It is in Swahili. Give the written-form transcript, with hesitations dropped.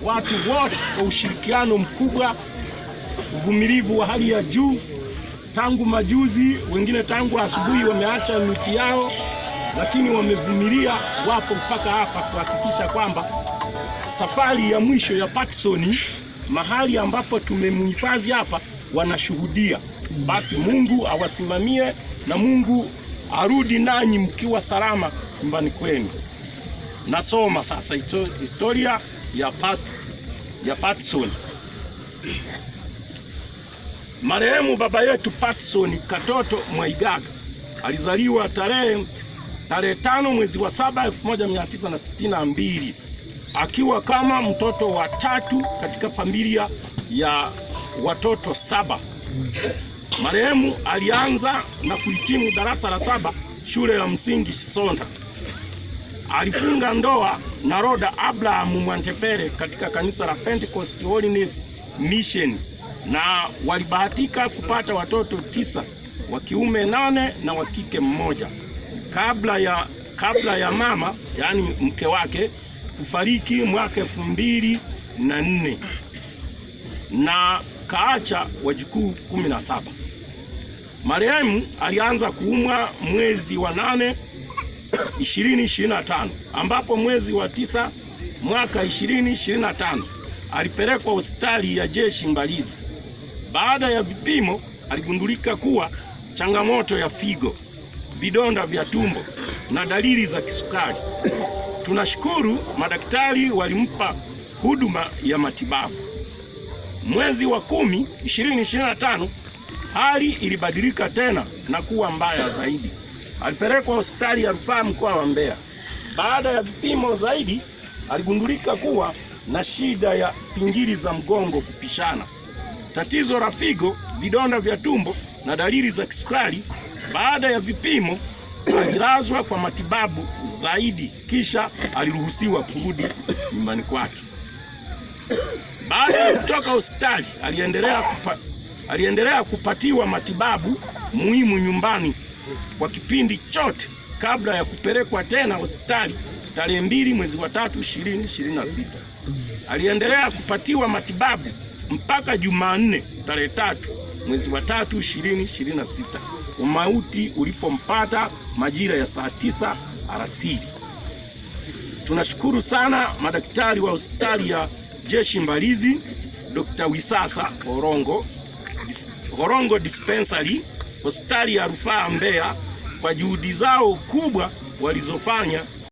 watu wote kwa ushirikiano mkubwa, uvumilivu wa hali ya juu. Tangu majuzi, wengine tangu asubuhi wameacha miti yao, lakini wamevumilia, wapo mpaka hapa kuhakikisha kwamba safari ya mwisho ya Patterson, mahali ambapo tumemhifadhi hapa, wanashuhudia. Basi Mungu awasimamie na Mungu arudi nanyi mkiwa salama nyumbani kwenu. Nasoma sasa historia ya Patterson. Marehemu baba yetu Patterson Katoto Mwaigaga alizaliwa tarehe 5 mwezi wa 7 1962, akiwa kama mtoto wa 3 katika familia ya watoto 7. Marehemu alianza na kuhitimu darasa la 7 shule ya msingi Sonda. Alifunga ndoa na Roda Abraham Mwantepere katika kanisa la Pentecost Holiness Mission, na walibahatika kupata watoto 9, wa kiume 8 na wa kike 1, kabla ya mama, yani mke wake, kufariki mwaka 2004, na kaacha wajukuu 17. Marehemu alianza kuumwa mwezi wa 8 2025, ambapo mwezi wa 9 mwaka 2025 alipelekwa hospitali ya jeshi Mbalizi. Baada ya vipimo aligundulika kuwa changamoto ya figo, vidonda vya tumbo na dalili za kisukari. Tunashukuru madaktari walimpa huduma ya matibabu. Mwezi wa 10 2025 hali ilibadilika tena na kuwa mbaya zaidi. Alipelekwa hospitali ya rufaa mkoa wa Mbeya. Baada ya vipimo zaidi aligundulika kuwa na shida ya pingili za mgongo kupishana, tatizo la figo, vidonda vya tumbo na dalili za kisukari. Baada ya vipimo alilazwa kwa matibabu zaidi, kisha aliruhusiwa kurudi nyumbani kwake. Baada ya kutoka hospitali aliendelea kupatiwa matibabu muhimu nyumbani kwa kipindi chote kabla ya kupelekwa tena hospitali tarehe 2 mwezi wa 3 2026. Aliendelea kupatiwa matibabu mpaka Jumanne tarehe 3 mwezi wa 3 2026, umauti ulipompata majira ya saa 9 alasiri. Tunashukuru sana madaktari wa hospitali ya jeshi Mbalizi, Dr. Wisasa Horongo Dispensary, hospitali ya rufaa Mbeya, kwa juhudi zao kubwa walizofanya